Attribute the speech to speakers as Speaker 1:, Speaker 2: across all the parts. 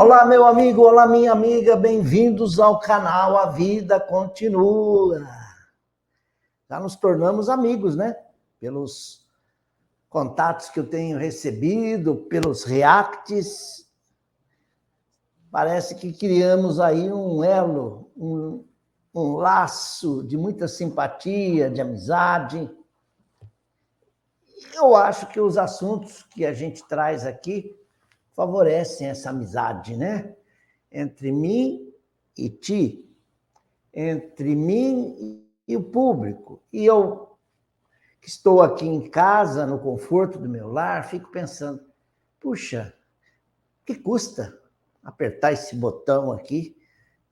Speaker 1: Olá, meu amigo, olá, minha amiga, bem-vindos ao canal A Vida Continua. Já nos tornamos amigos, né? Pelos contatos que eu tenho recebido, pelos reacts. Parece que criamos aí um elo, um laço de muita simpatia, de amizade. Eu acho que os assuntos que a gente traz aqui favorecem essa amizade, né? Entre mim e ti, entre mim e o público. E eu, que estou aqui em casa, no conforto do meu lar, fico pensando, puxa, que custa apertar esse botão aqui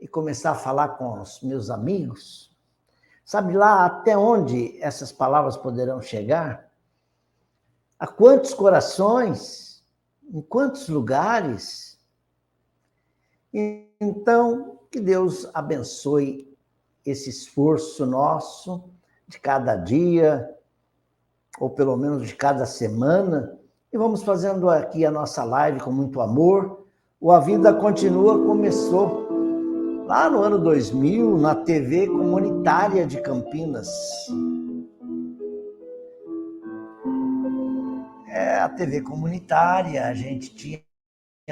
Speaker 1: e começar a falar com os meus amigos? Sabe lá até onde essas palavras poderão chegar? A quantos corações? Em quantos lugares? Então, que Deus abençoe esse esforço nosso de cada dia, ou pelo menos de cada semana, e vamos fazendo aqui a nossa live com muito amor. O A Vida Continua começou lá no ano 2000, na TV comunitária de Campinas. A TV comunitária, a gente tinha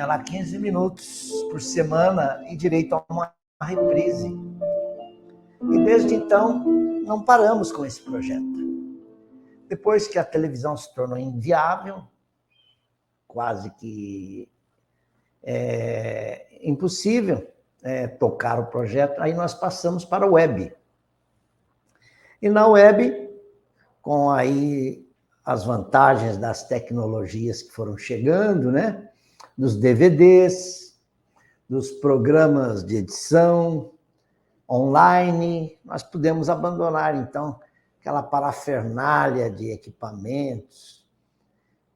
Speaker 1: lá 15 minutos por semana e direito a uma reprise. E desde então, não paramos com esse projeto. Depois que a televisão se tornou inviável, quase que impossível tocar o projeto, aí nós passamos para a web. E na web, com aí as vantagens das tecnologias que foram chegando, né? Dos DVDs, dos programas de edição online, nós pudemos abandonar, então, aquela parafernália de equipamentos,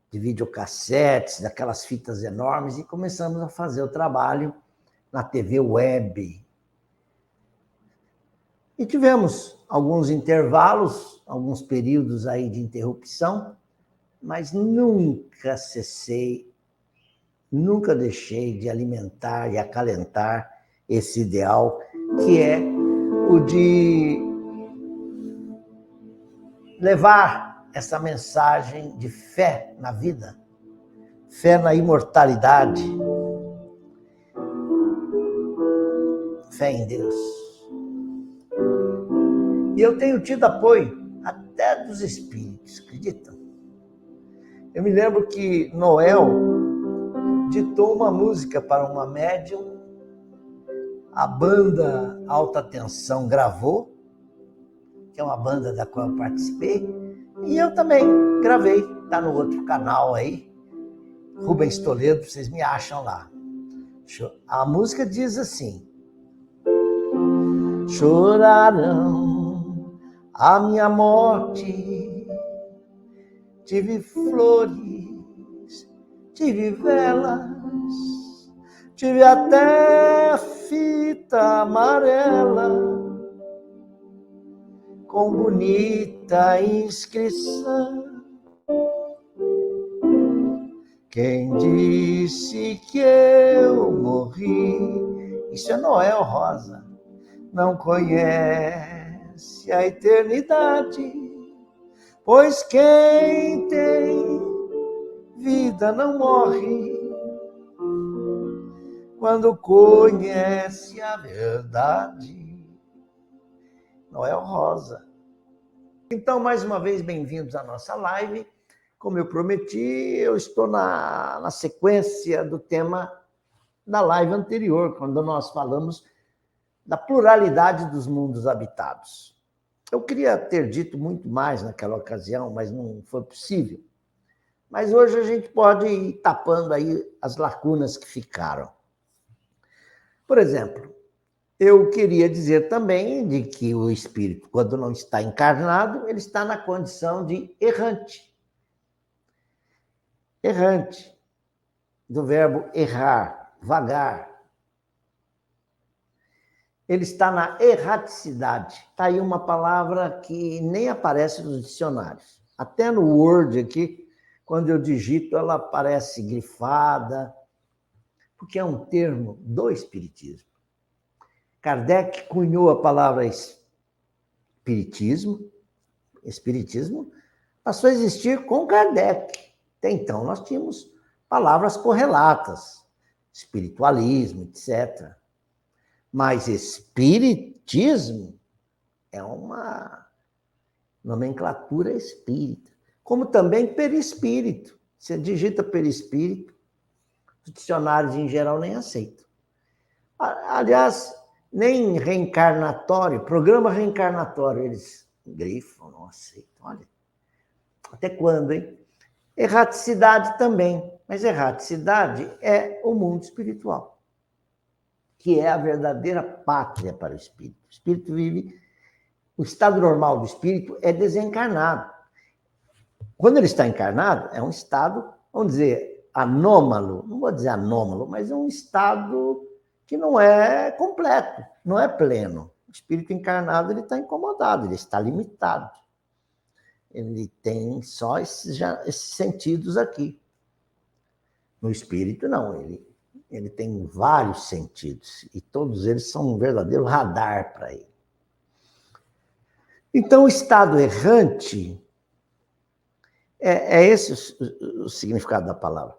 Speaker 1: de videocassetes, daquelas fitas enormes, e começamos a fazer o trabalho na TV web. E tivemos alguns intervalos, alguns períodos aí de interrupção, mas nunca cessei, nunca deixei de alimentar e acalentar esse ideal, que é o de levar essa mensagem de fé na vida, fé na imortalidade, fé em Deus. E eu tenho tido apoio até dos espíritos, acreditam? Eu me lembro que Noel ditou uma música para uma médium, a banda Alta Tensão gravou, que é uma banda da qual eu participei, e eu também gravei, está no outro canal aí, Rubens Toledo, vocês me acham lá. A música diz assim: chorarão a minha morte, tive flores, tive velas, tive até fita amarela, com bonita inscrição. Quem disse que eu morri? Isso é Noel Rosa. Não conhece a eternidade, pois quem tem vida não morre quando conhece a verdade. Noel Rosa. Então, mais uma vez, bem-vindos à nossa live. Como eu prometi, eu estou na sequência do tema da live anterior, quando nós falamos da pluralidade dos mundos habitados. Eu queria ter dito muito mais naquela ocasião, mas não foi possível. Mas hoje a gente pode ir tapando aí as lacunas que ficaram. Por exemplo, eu queria dizer também de que o espírito, quando não está encarnado, ele está na condição de errante. Errante, do verbo errar, vagar. Ele está na erraticidade. Está aí uma palavra que nem aparece nos dicionários. Até no Word aqui, quando eu digito, ela aparece grifada, porque é um termo do Espiritismo. Kardec cunhou a palavra Espiritismo passou a existir com Kardec. Até então, nós tínhamos palavras correlatas, espiritualismo, etc. Mas Espiritismo é uma nomenclatura espírita, como também perispírito. Você digita perispírito, os dicionários em geral nem aceitam. Aliás, nem reencarnatório, programa reencarnatório, eles grifam, não aceitam. Olha, até quando, hein? Erraticidade também, mas erraticidade é o mundo espiritual, que é a verdadeira pátria para o espírito. O espírito vive, o estado normal do espírito é desencarnado. Quando ele está encarnado, é um estado, vamos dizer, anômalo, não vou dizer anômalo, mas é um estado que não é completo, não é pleno. O espírito encarnado ele está incomodado, ele está limitado. Ele tem só esses sentidos aqui. No espírito, não. Ele tem vários sentidos e todos eles são um verdadeiro radar para ele. Então, o estado errante é esse o significado da palavra.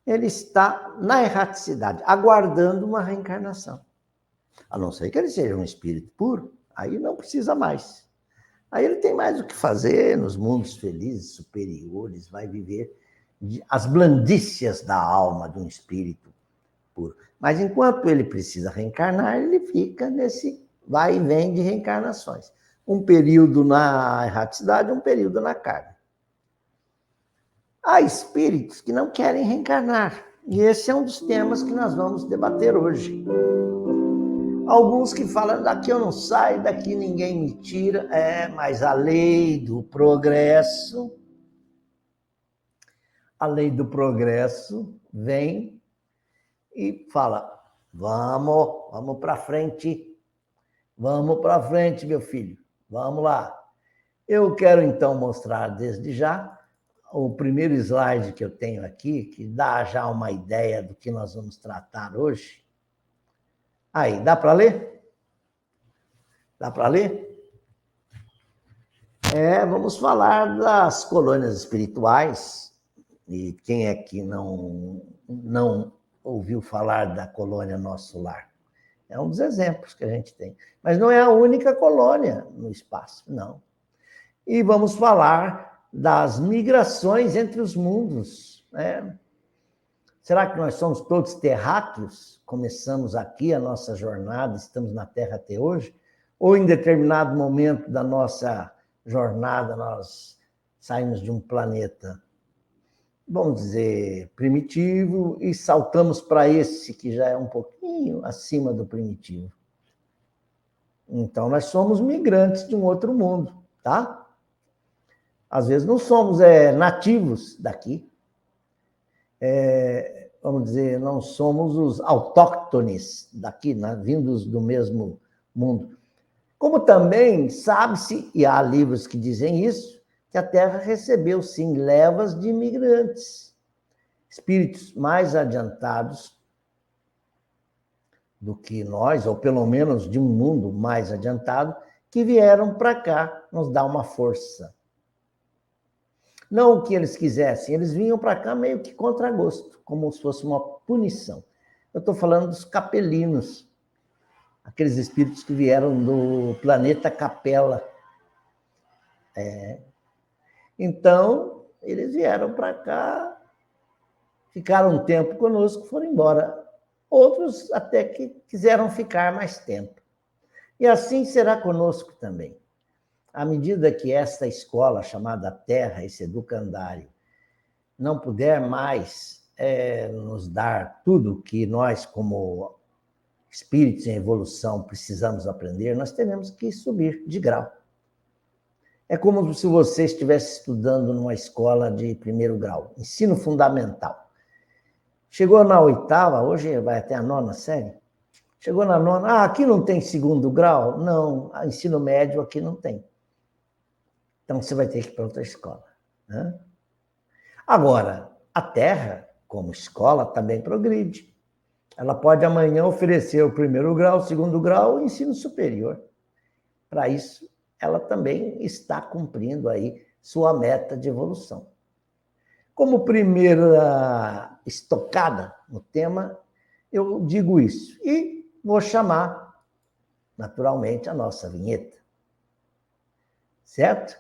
Speaker 1: Ele está na erraticidade, aguardando uma reencarnação. A não ser que ele seja um espírito puro, aí não precisa mais. Aí ele tem mais o que fazer nos mundos felizes, superiores, vai viver as blandícias da alma de um espírito puro. Mas enquanto ele precisa reencarnar, ele fica nesse vai e vem de reencarnações. Um período na erraticidade, um período na carne. Há espíritos que não querem reencarnar. E esse é um dos temas que nós vamos debater hoje. Alguns que falam, daqui eu não saio, daqui ninguém me tira. Mas a lei do progresso vem e fala, vamos para frente, meu filho, vamos lá. Eu quero então mostrar desde já o primeiro slide que eu tenho aqui, que dá já uma ideia do que nós vamos tratar hoje. Aí, dá para ler? Dá para ler? Vamos falar das colônias espirituais. E quem é que não ouviu falar da colônia Nosso Lar? É um dos exemplos que a gente tem. Mas não é a única colônia no espaço, não. E vamos falar das migrações entre os mundos, né? Será que nós somos todos terráqueos? Começamos aqui a nossa jornada, estamos na Terra até hoje? Ou em determinado momento da nossa jornada nós saímos de um planeta, vamos dizer, primitivo e saltamos para esse que já é um pouquinho acima do primitivo? Então nós somos migrantes de um outro mundo, tá? Às vezes não somos nativos daqui. Vamos dizer, não somos os autóctones daqui, né, vindos do mesmo mundo. Como também sabe-se, e há livros que dizem isso, que a Terra recebeu, sim, levas de imigrantes, espíritos mais adiantados do que nós, ou pelo menos de um mundo mais adiantado, que vieram para cá nos dar uma força. Não o que eles quisessem, eles vinham para cá meio que contra gosto, como se fosse uma punição. Eu estou falando dos capelinos, aqueles espíritos que vieram do planeta Capela. Então, eles vieram para cá, ficaram um tempo conosco, foram embora. Outros até que quiseram ficar mais tempo. E assim será conosco também. À medida que esta escola chamada Terra, esse educandário, não puder mais nos dar tudo que nós, como espíritos em evolução, precisamos aprender, nós teremos que subir de grau. É como se você estivesse estudando numa escola de primeiro grau, ensino fundamental. Chegou na 8ª, hoje vai até a 9ª série, chegou na 9ª, aqui não tem segundo grau? Não, ensino médio aqui não tem. Então, você vai ter que ir para outra escola, né? Agora, a Terra, como escola, também progride. ela pode amanhã oferecer o primeiro grau, o segundo grau, o ensino superior. Para isso, ela também está cumprindo aí sua meta de evolução. Como primeira estocada no tema, eu digo isso. E vou chamar, naturalmente, a nossa vinheta. Certo?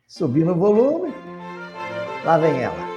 Speaker 1: Subir no volume. Lá vem ela.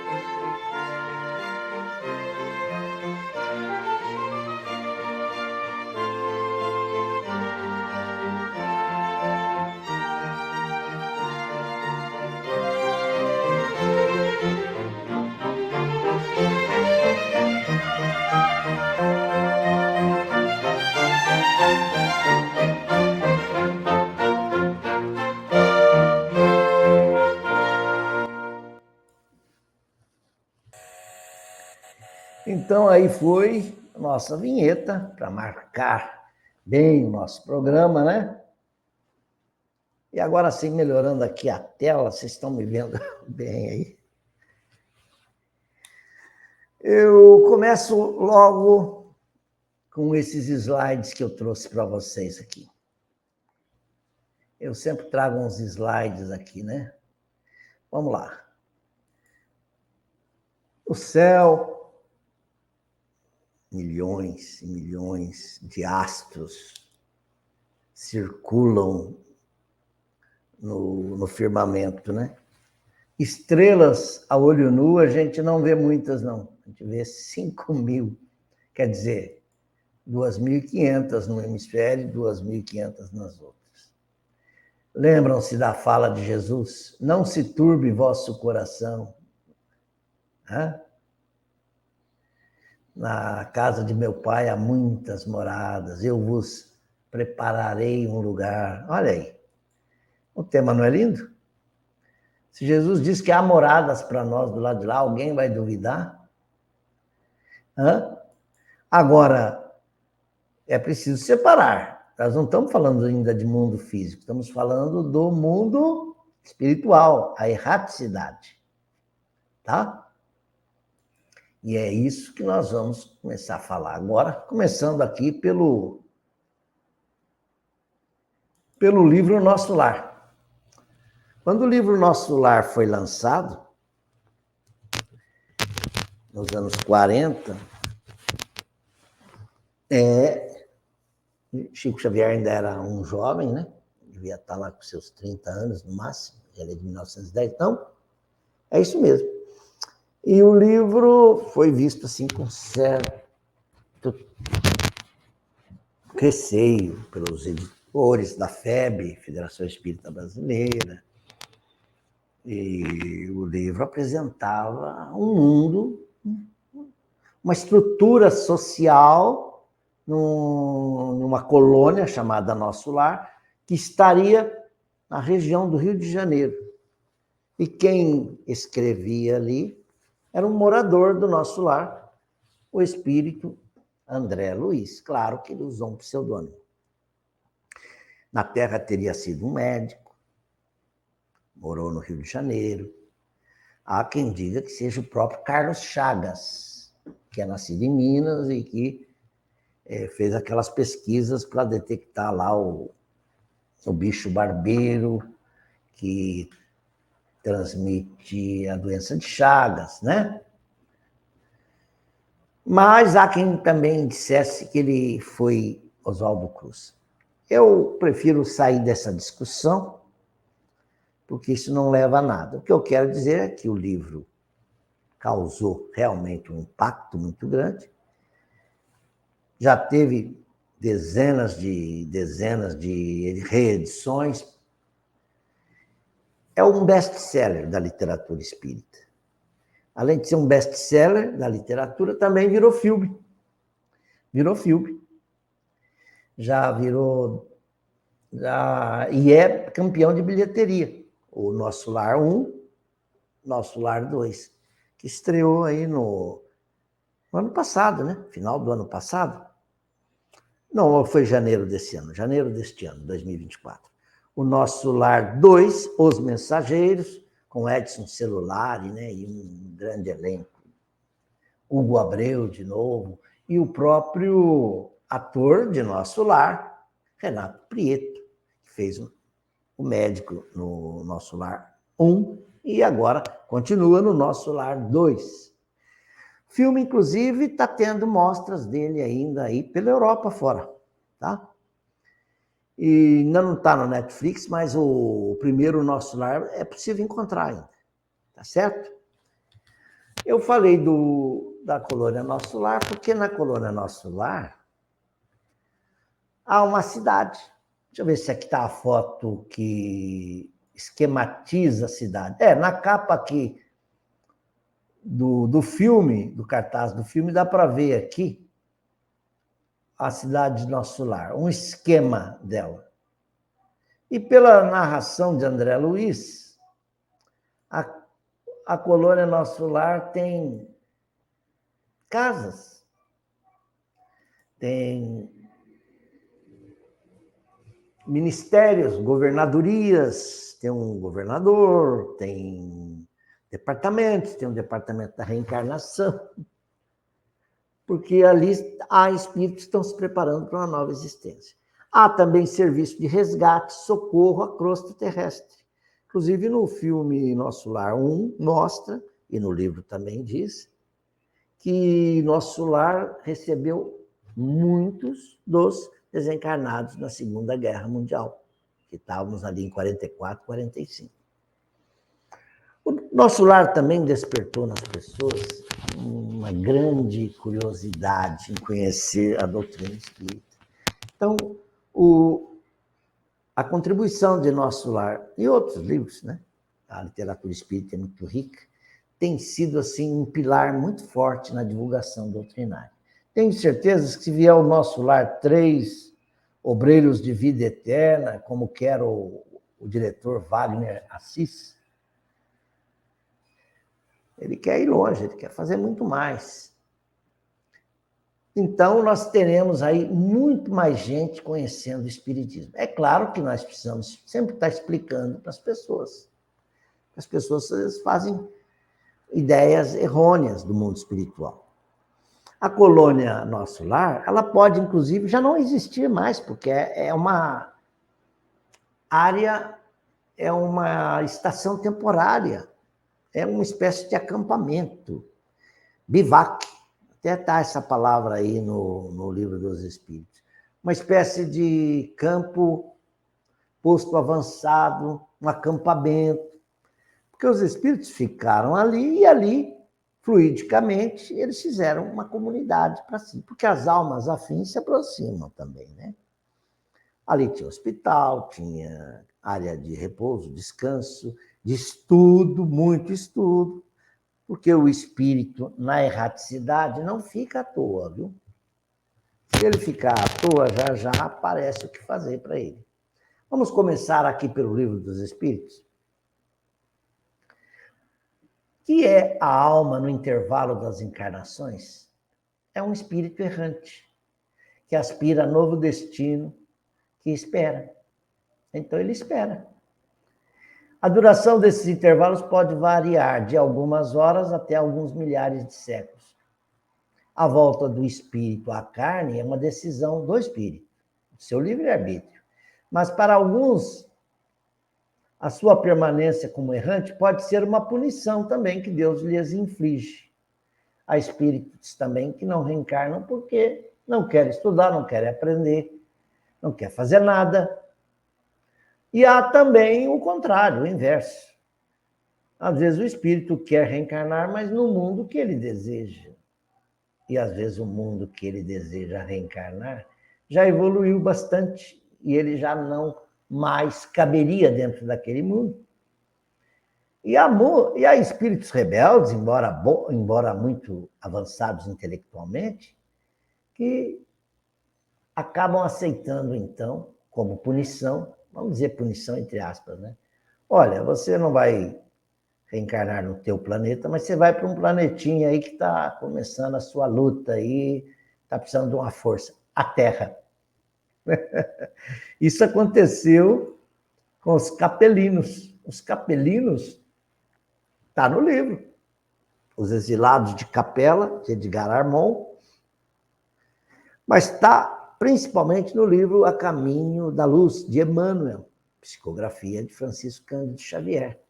Speaker 1: Então, aí foi a nossa vinheta para marcar bem o nosso programa, né? E agora sim, melhorando aqui a tela, vocês estão me vendo bem aí? Eu começo logo com esses slides que eu trouxe para vocês aqui. Eu sempre trago uns slides aqui, né? Vamos lá. O céu, milhões e milhões de astros circulam no firmamento, né? Estrelas a olho nu, a gente não vê muitas, não. A gente vê 5.000. Quer dizer, 2.500 no hemisfério e 2.500 nas outras. Lembram-se da fala de Jesus? Não se turbe vosso coração. Hã? Na casa de meu pai há muitas moradas, eu vos prepararei um lugar. Olha aí, o tema não é lindo? Se Jesus diz que há moradas para nós do lado de lá, alguém vai duvidar? Hã? Agora, é preciso separar. Nós não estamos falando ainda de mundo físico, estamos falando do mundo espiritual, a erraticidade. Tá? E é isso que nós vamos começar a falar agora, começando aqui pelo livro Nosso Lar. Quando o livro Nosso Lar foi lançado, nos anos 40, Chico Xavier ainda era um jovem, né? Devia estar lá com seus 30 anos no máximo, ele é de 1910, então, é isso mesmo. E o livro foi visto assim com certo receio pelos editores da FEB, Federação Espírita Brasileira. E o livro apresentava um mundo, uma estrutura social numa colônia chamada Nosso Lar, que estaria na região do Rio de Janeiro. E quem escrevia ali era um morador do Nosso Lar, o espírito André Luiz. Claro que ele usou um pseudônimo. Na Terra teria sido um médico, morou no Rio de Janeiro. Há quem diga que seja o próprio Carlos Chagas, que é nascido em Minas e que fez aquelas pesquisas para detectar lá o bicho barbeiro que transmite a doença de Chagas, né? Mas há quem também dissesse que ele foi Oswaldo Cruz. Eu prefiro sair dessa discussão, porque isso não leva a nada. O que eu quero dizer é que o livro causou realmente um impacto muito grande. Já teve dezenas de reedições. É um best-seller da literatura espírita. Além de ser um best-seller da literatura, também virou filme. Virou filme. Já virou... e é campeão de bilheteria. O Nosso Lar 1, Nosso Lar 2, que estreou aí no ano passado, né? Final do ano passado. Não, foi janeiro desse ano, 2024. O Nosso Lar 2, Os Mensageiros, com Edson Celulari, né? E um grande elenco. Hugo Abreu, de novo, e o próprio ator de Nosso Lar, Renato Prieto, que fez o médico no Nosso Lar 1 e agora continua no Nosso Lar 2. O filme, inclusive, está tendo mostras dele ainda aí pela Europa fora, tá? E ainda não está no Netflix, mas o primeiro Nosso Lar é possível encontrar ainda, tá certo? Eu falei da colônia Nosso Lar, porque na colônia Nosso Lar há uma cidade. Deixa eu ver se aqui está a foto que esquematiza a cidade. Na capa aqui do filme, do cartaz do filme, dá para ver aqui a cidade de Nosso Lar, um esquema dela. E pela narração de André Luiz, a colônia Nosso Lar tem casas, tem ministérios, governadorias, tem um governador, tem departamentos, tem um departamento da reencarnação, porque ali há espíritos que estão se preparando para uma nova existência. Há também serviço de resgate, socorro à crosta terrestre. Inclusive, no filme Nosso Lar 1, mostra, e no livro também diz, que Nosso Lar recebeu muitos dos desencarnados na Segunda Guerra Mundial, que estávamos ali em 44, 45. O Nosso Lar também despertou nas pessoas uma grande curiosidade em conhecer a doutrina espírita. Então, a contribuição de Nosso Lar e outros livros, né? A literatura espírita é muito rica, tem sido assim um pilar muito forte na divulgação doutrinária. Tenho certeza que se vier ao Nosso Lar 3 obreiros de vida eterna, como quer o diretor Wagner Assis, ele quer ir longe, ele quer fazer muito mais. Então, nós teremos aí muito mais gente conhecendo o Espiritismo. É claro que nós precisamos sempre estar explicando para as pessoas. As pessoas fazem ideias errôneas do mundo espiritual. A colônia Nosso Lar, ela pode, inclusive, já não existir mais, porque é uma área, é uma estação temporária, é uma espécie de acampamento, bivac. Até está essa palavra aí no Livro dos Espíritos. Uma espécie de campo, posto avançado, um acampamento, porque os espíritos ficaram ali e ali, fluidicamente, eles fizeram uma comunidade para si, porque as almas afins se aproximam também, né? Ali tinha hospital, tinha área de repouso, descanso, de estudo, muito estudo, porque o espírito, na erraticidade, não fica à toa, viu? Se ele ficar à toa, já aparece o que fazer para ele. Vamos começar aqui pelo Livro dos Espíritos. O que é a alma no intervalo das encarnações? É um espírito errante, que aspira a novo destino, que espera. Então, ele espera. A duração desses intervalos pode variar de algumas horas até alguns milhares de séculos. A volta do espírito à carne é uma decisão do espírito, seu livre-arbítrio. Mas, para alguns, a sua permanência como errante pode ser uma punição também que Deus lhes inflige. Há espíritos também que não reencarnam porque não querem estudar, não querem aprender, não querem fazer nada. E há também o contrário, o inverso. Às vezes o espírito quer reencarnar, mas no mundo que ele deseja. E às vezes o mundo que ele deseja reencarnar já evoluiu bastante e ele já não mais caberia dentro daquele mundo. E há espíritos rebeldes, embora muito avançados intelectualmente, que acabam aceitando, então, como punição, vamos dizer punição entre aspas, né? Olha, você não vai reencarnar no teu planeta, mas você vai para um planetinha aí que está começando a sua luta aí, está precisando de uma força, a Terra. Isso aconteceu com os capelinos. Os capelinos está no livro. Os Exilados de Capela, de Edgar Armond, Mas está principalmente no livro A Caminho da Luz, de Emmanuel, psicografia de Francisco Cândido Xavier.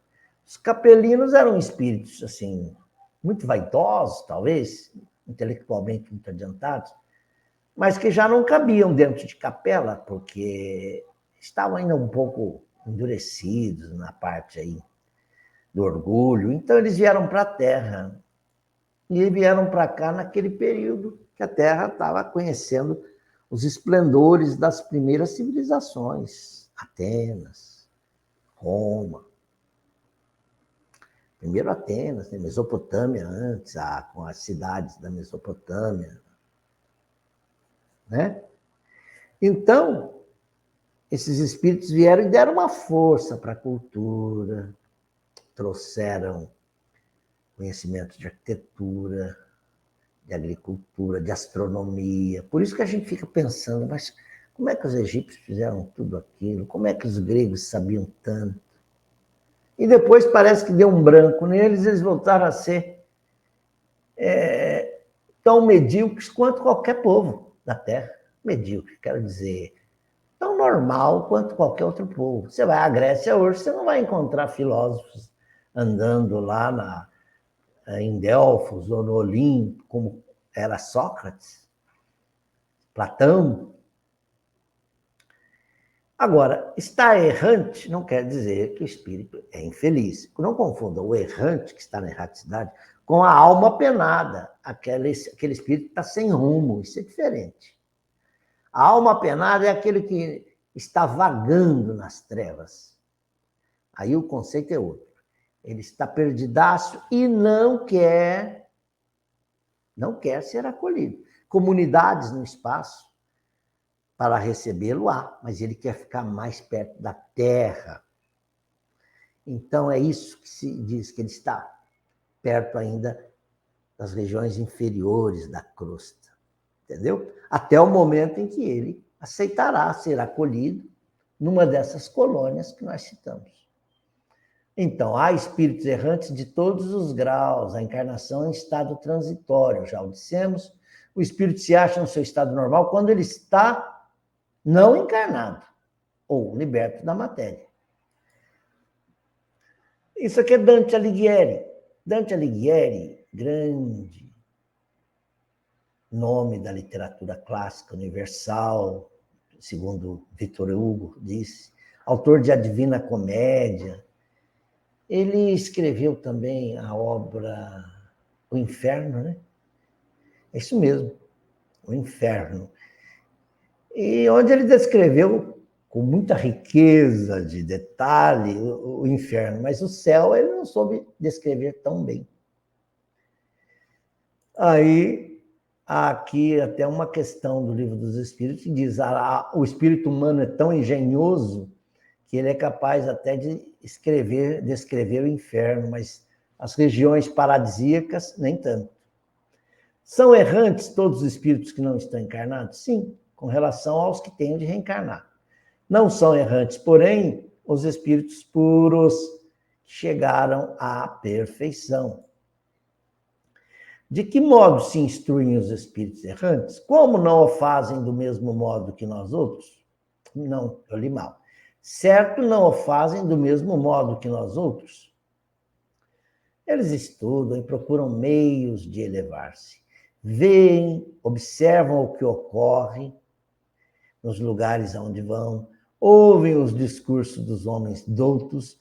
Speaker 1: Os capelinos eram espíritos, assim, muito vaidosos, talvez, intelectualmente muito adiantados, mas que já não cabiam dentro de capela, porque estavam ainda um pouco endurecidos na parte aí do orgulho. Então, eles vieram para a Terra. E vieram para cá naquele período que a Terra estava conhecendo os esplendores das primeiras civilizações. Atenas, Roma. Primeiro Atenas, né? Mesopotâmia antes, com as cidades da Mesopotâmia. Né? Então, esses espíritos vieram e deram uma força para a cultura, trouxeram conhecimento de arquitetura, de agricultura, de astronomia. Por isso que a gente fica pensando, mas como é que os egípcios fizeram tudo aquilo? Como é que os gregos sabiam tanto? E depois parece que deu um branco neles, eles voltaram a ser tão medíocres quanto qualquer povo da Terra. Medíocre, quero dizer, tão normal quanto qualquer outro povo. Você vai à Grécia hoje, você não vai encontrar filósofos andando lá em Delfos ou no Olimpo, como era Sócrates, Platão. Agora, estar errante não quer dizer que o espírito é infeliz. Não confunda o errante que está na erraticidade com a alma penada, aquele espírito que está sem rumo. Isso é diferente. A alma penada é aquele que está vagando nas trevas. Aí o conceito é outro. Ele está perdidaço e não quer ser acolhido. Comunidades no espaço para recebê-lo há, mas ele quer ficar mais perto da terra. Então é isso que se diz, que ele está perto ainda das regiões inferiores da crosta, entendeu? Até o momento em que ele aceitará ser acolhido numa dessas colônias que nós citamos. Então, há espíritos errantes de todos os graus, a encarnação em estado transitório, já o dissemos. O espírito se acha no seu estado normal quando ele está não encarnado, ou liberto da matéria. Isso aqui é Dante Alighieri. Dante Alighieri, grande nome da literatura clássica universal, segundo Victor Hugo disse, autor de A Divina Comédia. Ele escreveu também a obra O Inferno, né? É isso mesmo, O Inferno. E onde ele descreveu com muita riqueza de detalhe o inferno, mas o céu ele não soube descrever tão bem. Aí, aqui até uma questão do Livro dos Espíritos que diz o espírito humano é tão engenhoso que ele é capaz até de descrever o inferno, mas as regiões paradisíacas, nem tanto. São errantes todos os espíritos que não estão encarnados? Sim, com relação aos que têm de reencarnar. Não são errantes, porém, os espíritos puros que chegaram à perfeição. De que modo se instruem os espíritos errantes? Como não o fazem do mesmo modo que nós outros? Não, eu li mal. Certo, não o fazem do mesmo modo que nós outros? Eles estudam e procuram meios de elevar-se. Veem, observam o que ocorre nos lugares aonde vão, ouvem os discursos dos homens doutos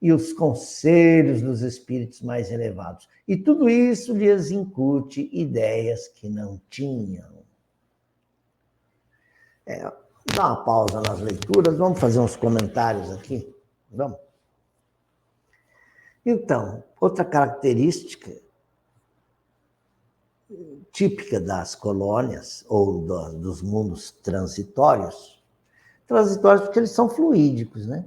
Speaker 1: e os conselhos dos espíritos mais elevados. E tudo isso lhes incute ideias que não tinham. Dá uma pausa nas leituras, vamos fazer uns comentários aqui? Vamos? Então, outra característica típica das colônias ou dos mundos transitórios porque eles são fluídicos, né?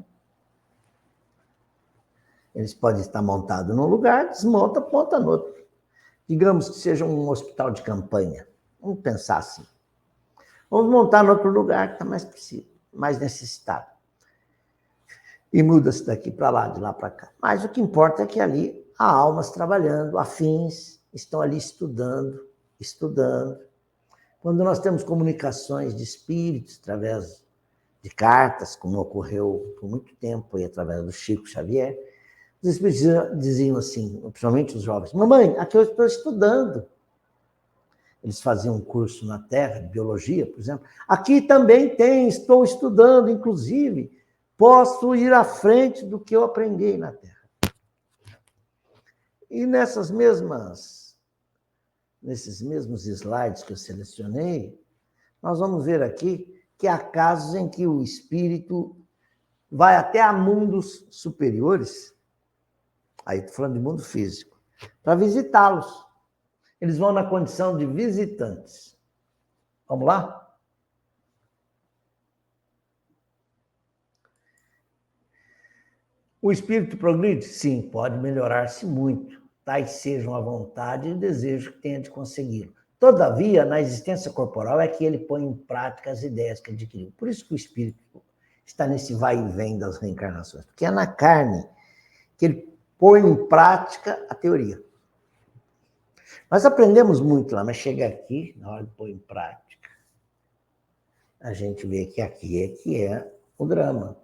Speaker 1: Eles podem estar montados num lugar, desmonta, ponta no outro. Digamos que seja um hospital de campanha. Vamos pensar assim. Vamos montar em outro lugar que está mais necessitado. E muda-se daqui para lá, de lá para cá. Mas o que importa é que ali há almas trabalhando, afins, estão ali estudando, Quando nós temos comunicações de espíritos através de cartas, como ocorreu por muito tempo aí, através do Chico Xavier, os espíritos diziam assim, principalmente os jovens: mamãe, aqui eu estou estudando. Eles faziam um curso na Terra, de biologia, por exemplo. Aqui também tem, estou estudando, inclusive, posso ir à frente do que eu aprendi na Terra. E nesses mesmos slides que eu selecionei, nós vamos ver aqui que há casos em que o espírito vai até a mundos superiores, aí estou falando de mundo físico, para visitá-los. Eles vão na condição de visitantes. Vamos lá? O espírito progride? Sim, pode melhorar-se muito. Tais sejam a vontade e o desejo que tenha de consegui-lo. Todavia, na existência corporal é que ele põe em prática as ideias que adquiriu. Por isso que o espírito está nesse vai e vem das reencarnações, porque é na carne que ele põe em prática a teoria. Nós aprendemos muito lá, mas chega aqui, na hora de pôr em prática, a gente vê que aqui é que é o drama.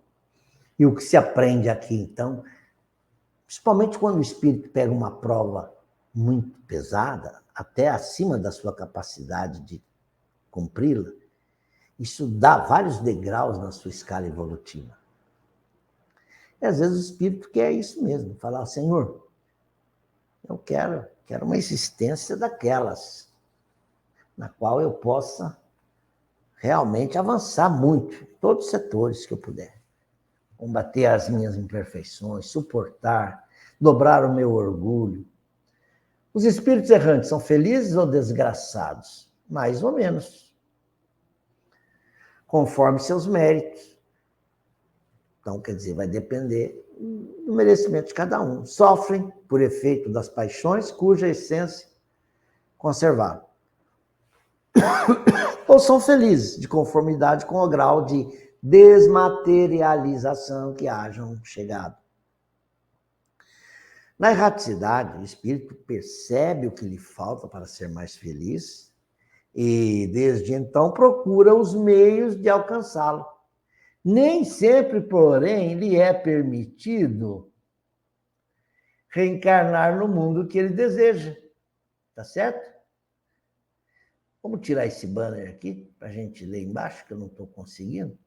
Speaker 1: E o que se aprende aqui, então, principalmente quando o espírito pega uma prova muito pesada, até acima da sua capacidade de cumpri-la, isso dá vários degraus na sua escala evolutiva. E às vezes o espírito quer isso mesmo, falar: Senhor, eu quero uma existência daquelas, na qual eu possa realmente avançar muito, em todos os setores que eu puder. Combater as minhas imperfeições, suportar, dobrar o meu orgulho. Os espíritos errantes são felizes ou desgraçados? Mais ou menos, conforme seus méritos. Então, quer dizer, vai depender do merecimento de cada um. Sofrem por efeito das paixões, cuja essência conservaram. Ou são felizes, de conformidade com o grau de desmaterialização que hajam chegado. Na erraticidade, o espírito percebe o que lhe falta para ser mais feliz e, desde então, procura os meios de alcançá-lo. Nem sempre, porém, lhe é permitido reencarnar no mundo que ele deseja. Tá certo? Vamos tirar esse banner aqui para a gente ler embaixo, que eu não estou conseguindo.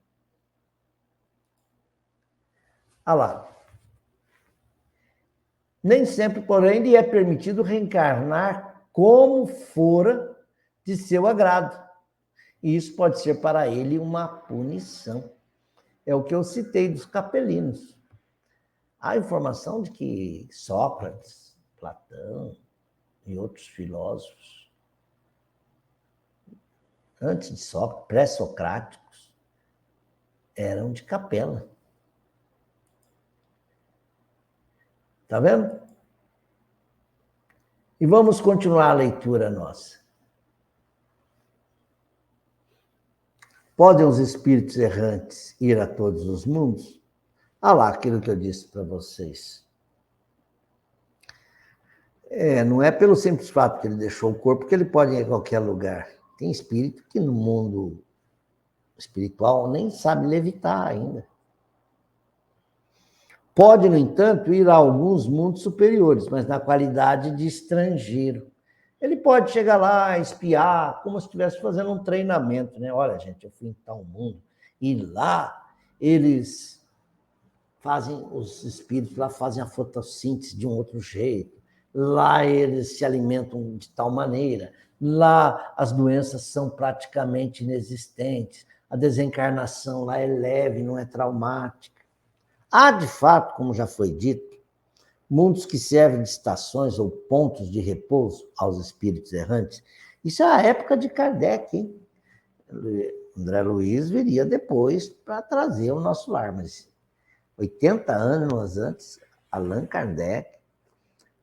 Speaker 1: Olha lá. Nem sempre, porém, lhe é permitido reencarnar como fora de seu agrado. E isso pode ser para ele uma punição. É o que eu citei dos capelinos. Há informação de que Sócrates, Platão e outros filósofos, antes de Sócrates, pré-socráticos, eram de capela. Está vendo? E vamos continuar a leitura nossa. Podem os espíritos errantes ir a todos os mundos? Olha lá aquilo que eu disse para vocês. Não é pelo simples fato que ele deixou o corpo que ele pode ir a qualquer lugar. Tem espírito que no mundo espiritual nem sabe levitar ainda. Pode, no entanto, ir a alguns mundos superiores, mas na qualidade de estrangeiro. Ele pode chegar lá, espiar, como se estivesse fazendo um treinamento, né? Olha, gente, eu fui em tal mundo, e lá eles fazem, os espíritos lá fazem a fotossíntese de um outro jeito, lá eles se alimentam de tal maneira, lá as doenças são praticamente inexistentes, a desencarnação lá é leve, não é traumática. Há, de fato, como já foi dito, mundos que servem de estações ou pontos de repouso aos espíritos errantes. Isso é a época de Kardec, hein? André Luiz viria depois para trazer o nosso lar, mas 80 anos antes, Allan Kardec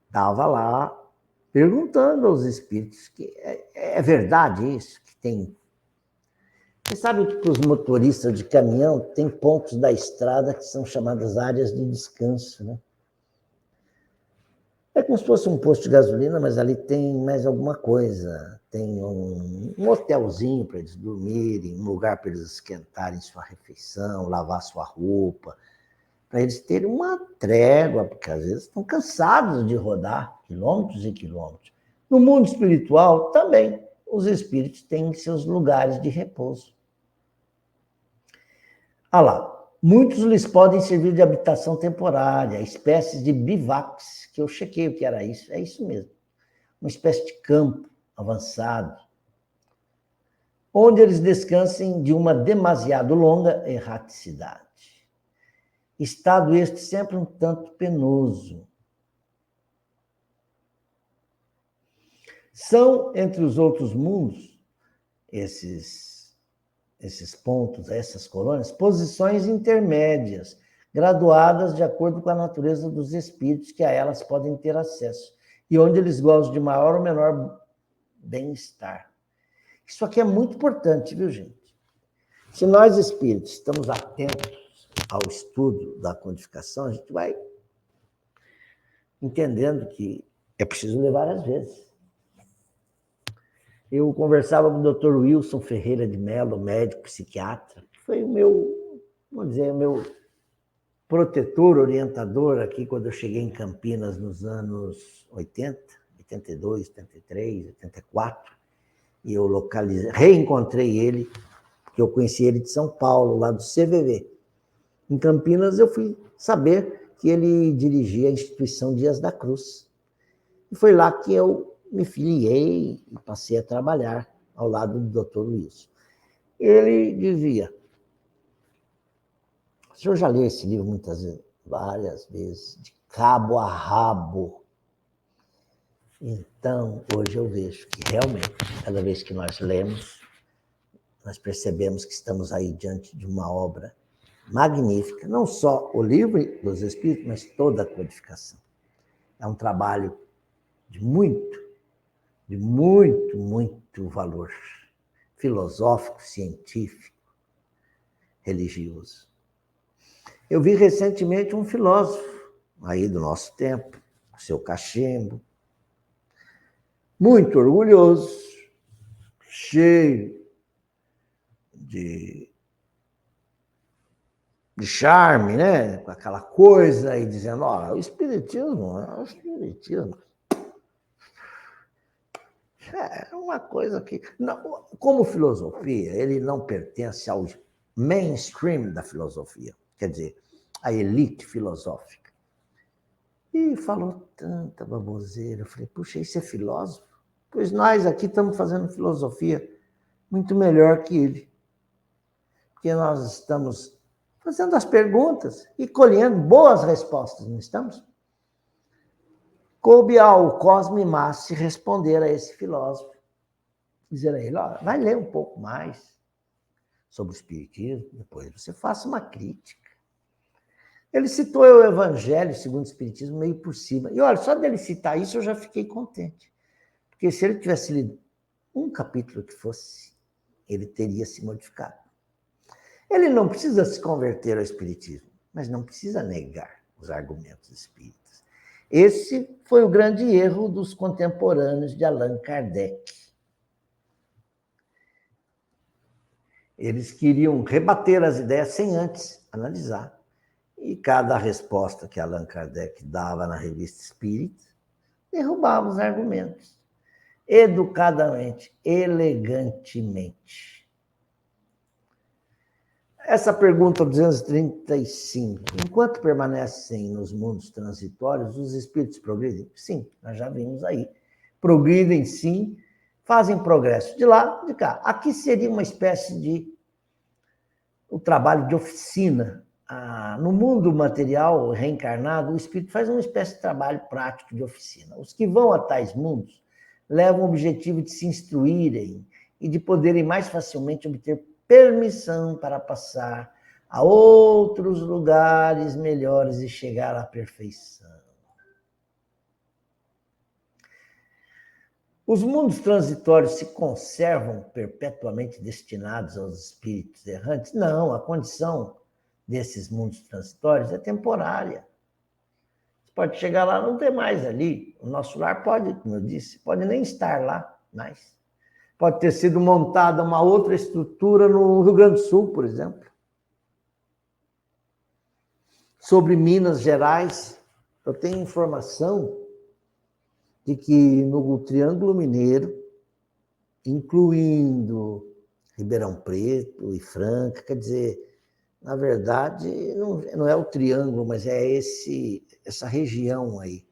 Speaker 1: estava lá perguntando aos espíritos que é verdade isso, que tem. Você sabe que para os motoristas de caminhão tem pontos da estrada que são chamadas áreas de descanso, né? É como se fosse um posto de gasolina, mas ali tem mais alguma coisa. Tem um hotelzinho para eles dormirem, um lugar para eles esquentarem sua refeição, lavar sua roupa, para eles terem uma trégua, porque às vezes estão cansados de rodar quilômetros e quilômetros. No mundo espiritual, também, os espíritos têm seus lugares de repouso. Ah lá, muitos lhes podem servir de habitação temporária, espécies de bivacs, que eu chequei o que era isso, é isso mesmo. Uma espécie de campo avançado, onde eles descansem de uma demasiado longa erraticidade. Estado este sempre um tanto penoso. São, entre os outros mundos, esses pontos, essas colônias, posições intermédias, graduadas de acordo com a natureza dos espíritos que a elas podem ter acesso, e onde eles gozam de maior ou menor bem-estar. Isso aqui é muito importante, viu, gente? Se nós, espíritos, estamos atentos ao estudo da codificação, a gente vai entendendo que é preciso ler várias vezes. Eu conversava com o Dr. Wilson Ferreira de Mello, médico psiquiatra, que foi o meu, vamos dizer, o meu protetor, orientador aqui quando eu cheguei em Campinas nos anos 80, 82, 83, 84, e eu reencontrei ele, porque eu conheci ele de São Paulo, lá do CVV. Em Campinas eu fui saber que ele dirigia a instituição Dias da Cruz. E foi lá que eu me filiei e passei a trabalhar ao lado do Dr. Wilson. Ele dizia, o senhor já leu esse livro muitas vezes, várias vezes, de cabo a rabo. Então, hoje eu vejo que realmente, cada vez que nós lemos, nós percebemos que estamos aí diante de uma obra magnífica, não só o livro dos Espíritos, mas toda a codificação. É um trabalho de muito valor filosófico, científico, religioso. Eu vi recentemente um filósofo aí do nosso tempo, o seu Cachimbo, muito orgulhoso, cheio de charme, né? Com aquela coisa, e dizendo, ó, o espiritismo é uma coisa que, não, como filosofia, ele não pertence ao mainstream da filosofia, quer dizer, a elite filosófica. E falou tanta baboseira. Eu falei, puxa, isso é filósofo? Pois nós aqui estamos fazendo filosofia muito melhor que ele. Porque nós estamos fazendo as perguntas e colhendo boas respostas, não estamos? Coube ao Cosme Massi responder a esse filósofo. Dizer a ele, ó, vai ler um pouco mais sobre o Espiritismo, depois você faça uma crítica. Ele citou o Evangelho segundo o Espiritismo meio por cima. E olha, só dele citar isso eu já fiquei contente. Porque se ele tivesse lido um capítulo que fosse, ele teria se modificado. Ele não precisa se converter ao Espiritismo, mas não precisa negar os argumentos espíritas. Esse foi o grande erro dos contemporâneos de Allan Kardec. Eles queriam rebater as ideias sem antes analisar. E cada resposta que Allan Kardec dava na Revista Espírita derrubava os argumentos. Educadamente, elegantemente. Essa pergunta 235. Enquanto permanecem nos mundos transitórios, os espíritos progridem? Sim, nós já vimos aí. Progridem, sim, fazem progresso de lá, de cá. Aqui seria uma espécie de o trabalho de oficina. No mundo material reencarnado, o espírito faz uma espécie de trabalho prático de oficina. Os que vão a tais mundos levam o objetivo de se instruírem e de poderem mais facilmente obter permissão para passar a outros lugares melhores e chegar à perfeição. Os mundos transitórios se conservam perpetuamente destinados aos espíritos errantes? Não, a condição desses mundos transitórios é temporária. pode chegar lá, não ter mais ali. O nosso lar pode, como eu disse, pode nem estar lá mais. Pode ter sido montada uma outra estrutura no Rio Grande do Sul, por exemplo. Sobre Minas Gerais, eu tenho informação de que no Triângulo Mineiro, incluindo Ribeirão Preto e Franca, quer dizer, na verdade, não é o Triângulo, mas é essa região aí.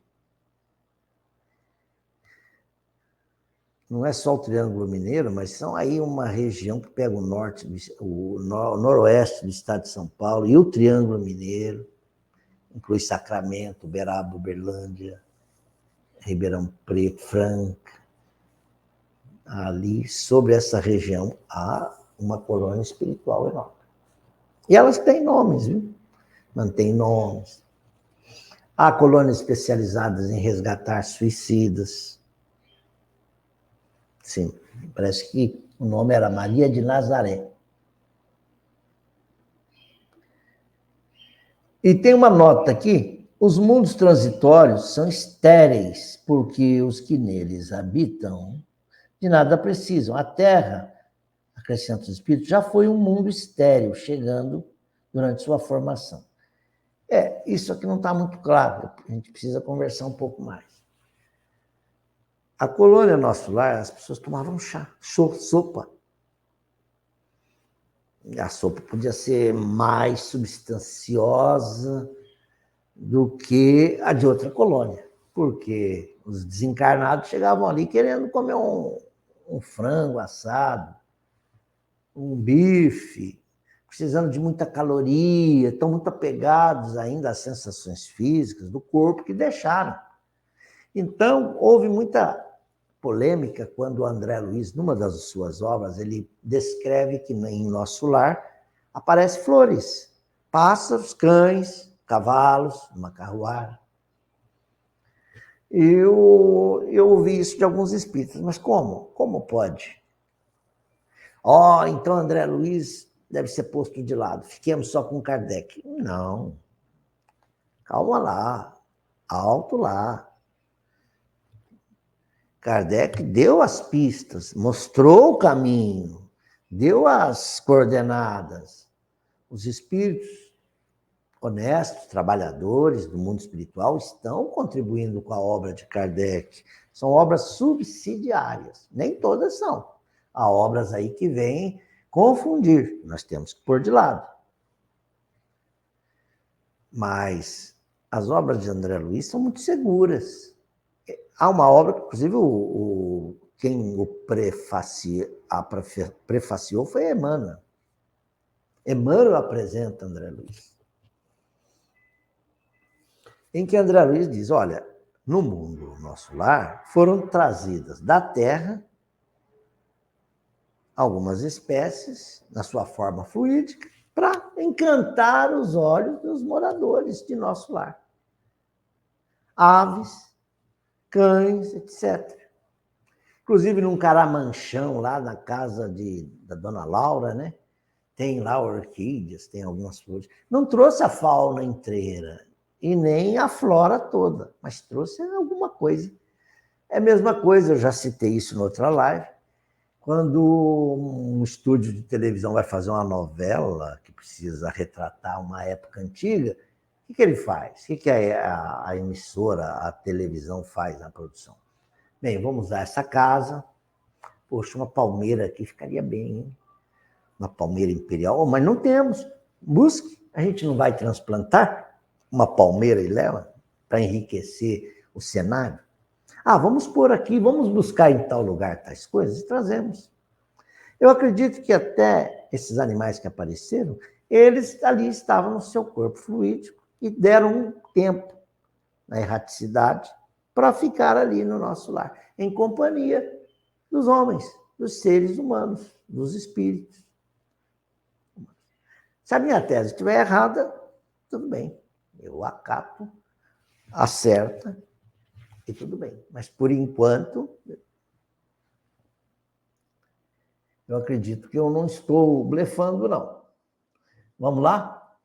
Speaker 1: Não é só o Triângulo Mineiro, mas são aí uma região que pega o norte, o noroeste do estado de São Paulo e o Triângulo Mineiro, inclui Sacramento, Uberaba, Uberlândia, Ribeirão Preto, Franca. Ali, sobre essa região, há uma colônia espiritual enorme. E elas têm nomes, viu? Mantêm nomes. Há colônias especializadas em resgatar suicidas. Sim, parece que o nome era Maria de Nazaré. E tem uma nota aqui: os mundos transitórios são estéreis, porque os que neles habitam de nada precisam. A Terra, acrescenta os espíritos, já foi um mundo estéril, chegando durante sua formação. Isso aqui não está muito claro, a gente precisa conversar um pouco mais. A colônia Nosso Lar, as pessoas tomavam chá, sopa. A sopa podia ser mais substanciosa do que a de outra colônia, porque os desencarnados chegavam ali querendo comer um frango assado, um bife, precisando de muita caloria, estão muito apegados ainda às sensações físicas do corpo que deixaram. Então, houve muita polêmica quando o André Luiz, numa das suas obras, ele descreve que em Nosso Lar aparecem flores, pássaros, cães, cavalos, uma carruagem. Eu ouvi isso de alguns espíritos, mas como? Como pode? Então André Luiz deve ser posto de lado, fiquemos só com Kardec. Não, calma lá, alto lá. Kardec deu as pistas, mostrou o caminho, deu as coordenadas. Os espíritos honestos, trabalhadores do mundo espiritual estão contribuindo com a obra de Kardec. São obras subsidiárias, nem todas são. Há obras aí que vêm confundir, nós temos que pôr de lado. Mas as obras de André Luiz são muito seguras. Há uma obra que, inclusive, quem o prefaciou foi Emmanuel. Emmanuel apresenta André Luiz. Em que André Luiz diz, olha, no mundo Nosso Lar foram trazidas da Terra algumas espécies, na sua forma fluídica, para encantar os olhos dos moradores de Nosso Lar. Aves, cães, etc. Inclusive, num caramanchão lá na casa da dona Laura, né? Tem lá orquídeas, tem algumas flores. Não trouxe a fauna inteira e nem a flora toda, mas trouxe alguma coisa. É a mesma coisa, eu já citei isso em outra live, quando um estúdio de televisão vai fazer uma novela que precisa retratar uma época antiga, o que ele faz? O que a emissora, a televisão faz na produção? Bem, vamos usar essa casa. Poxa, uma palmeira aqui ficaria bem, hein? Uma palmeira imperial, mas não temos. Busque. A gente não vai transplantar uma palmeira e leva para enriquecer o cenário? Vamos pôr aqui, vamos buscar em tal lugar tais coisas e trazemos. Eu acredito que até esses animais que apareceram, eles ali estavam no seu corpo fluídico e deram um tempo na erraticidade para ficar ali no nosso lar, em companhia dos homens, dos seres humanos, dos espíritos. Se a minha tese estiver errada, tudo bem. Eu acato, acerto e tudo bem. Mas, por enquanto, eu acredito que eu não estou blefando, não. Vamos lá?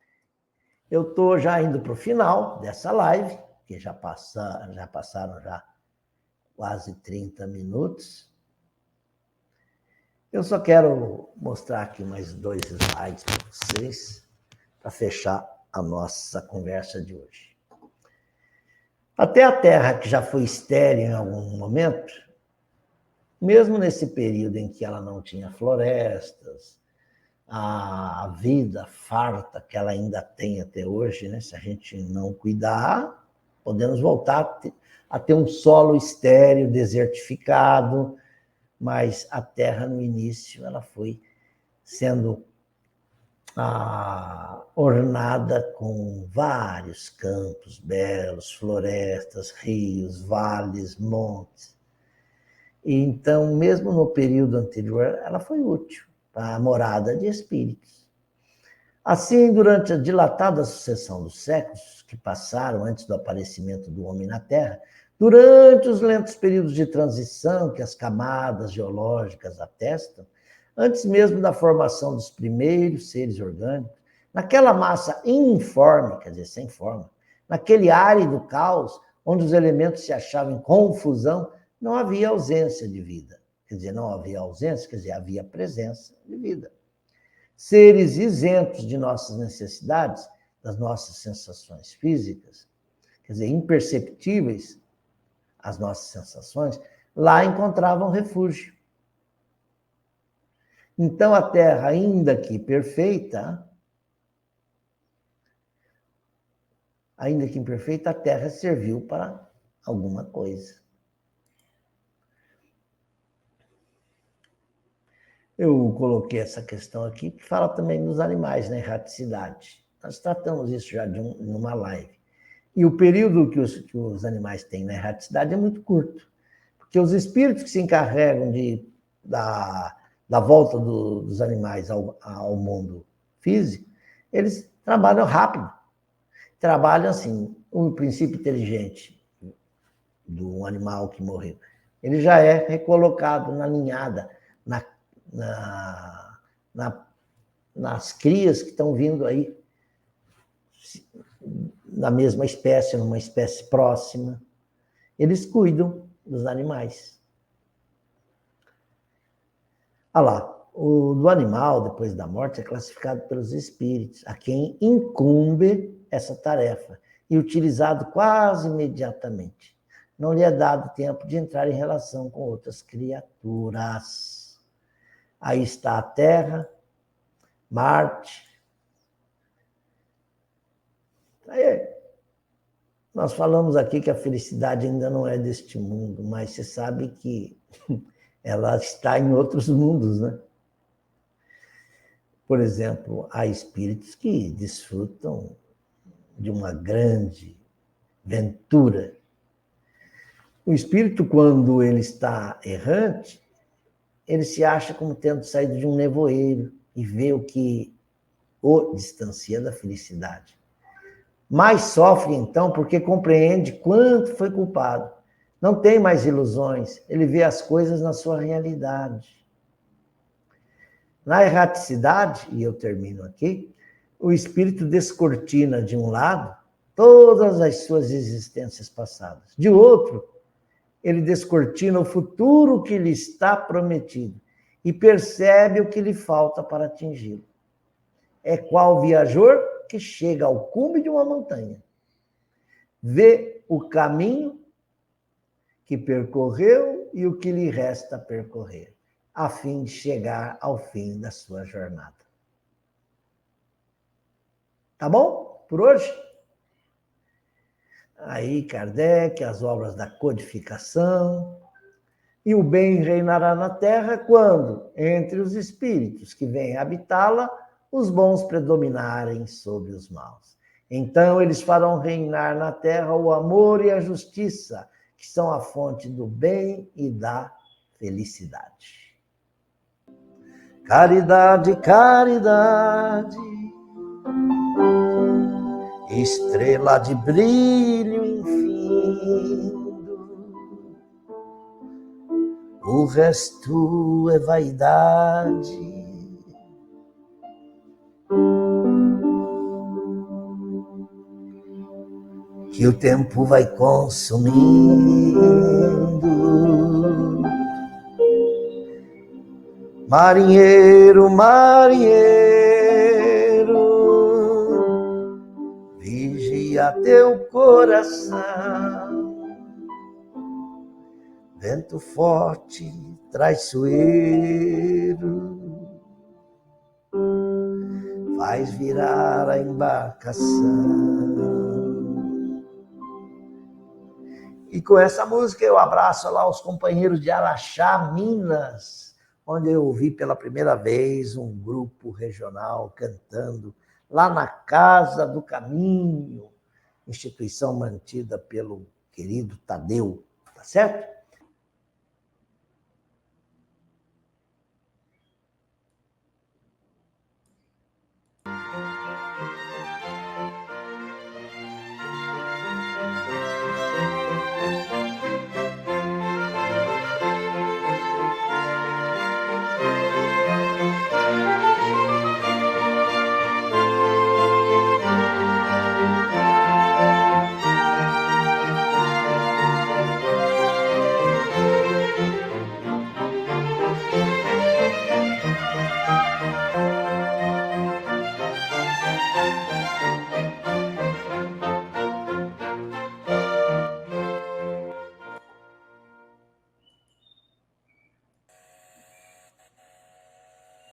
Speaker 1: Eu estou já indo para o final dessa live porque já passaram já quase 30 minutos. Eu só quero mostrar aqui mais 2 slides para vocês, para fechar a nossa conversa de hoje. Até a Terra, que já foi estéril em algum momento, mesmo nesse período em que ela não tinha florestas, a vida farta que ela ainda tem até hoje, né? Se a gente não cuidar, podemos voltar a ter um solo estéril, desertificado, mas a Terra, no início, ela foi sendo ornada com vários campos belos, florestas, rios, vales, montes. E então, mesmo no período anterior, ela foi útil para a morada de espíritos. Assim, durante a dilatada sucessão dos séculos que passaram antes do aparecimento do homem na Terra, durante os lentos períodos de transição que as camadas geológicas atestam, antes mesmo da formação dos primeiros seres orgânicos, naquela massa informe, quer dizer, sem forma, naquele árido caos, onde os elementos se achavam em confusão, não havia ausência de vida. Quer dizer, não havia ausência, quer dizer, havia presença de vida. Seres isentos de nossas necessidades, das nossas sensações físicas, quer dizer, imperceptíveis às nossas sensações, lá encontravam refúgio. Então, a Terra, ainda que imperfeita, a Terra serviu para alguma coisa. Eu coloquei essa questão aqui, que fala também dos animais, né? Erraticidade. Nós tratamos isso já numa live. E o período que os animais têm na erraticidade é muito curto, porque os espíritos que se encarregam da volta dos animais ao mundo físico, eles trabalham rápido. Trabalham assim, o princípio inteligente do animal que morreu. Ele já é recolocado na ninhada, nas crias que estão vindo aí, na mesma espécie, numa espécie próxima. Eles cuidam dos animais. Olha lá, o do animal, depois da morte, é classificado pelos espíritos, a quem incumbe essa tarefa, e utilizado quase imediatamente. Não lhe é dado tempo de entrar em relação com outras criaturas. Aí está a Terra, Marte. Aí, nós falamos aqui que a felicidade ainda não é deste mundo, mas você sabe que ela está em outros mundos, né? Por exemplo, há espíritos que desfrutam de uma grande ventura. O espírito, quando ele está errante, ele se acha como tendo saído de um nevoeiro e vê o que o distancia da felicidade. Mais sofre, então, porque compreende quanto foi culpado. Não tem mais ilusões, ele vê as coisas na sua realidade. Na erraticidade, e eu termino aqui, o espírito descortina, de um lado, todas as suas existências passadas. De outro, ele descortina o futuro que lhe está prometido e percebe o que lhe falta para atingi-lo. É qual viajor que chega ao cume de uma montanha, vê o caminho que percorreu e o que lhe resta percorrer, a fim de chegar ao fim da sua jornada. Tá bom? Por hoje? Aí, Kardec, as obras da codificação. E o bem reinará na terra quando, entre os espíritos que vêm habitá-la, os bons predominarem sobre os maus. Então eles farão reinar na terra o amor e a justiça, que são a fonte do bem e da felicidade. Caridade, caridade, estrela de brilho infindo, o resto é vaidade. que o tempo vai consumindo. Marinheiro, marinheiro, vigia teu coração. Vento forte, traiçoeiro, faz virar a embarcação. E com essa música eu abraço lá os companheiros de Araxá, Minas, onde eu ouvi pela primeira vez um grupo regional cantando lá na Casa do Caminho, instituição mantida pelo querido Tadeu, tá certo?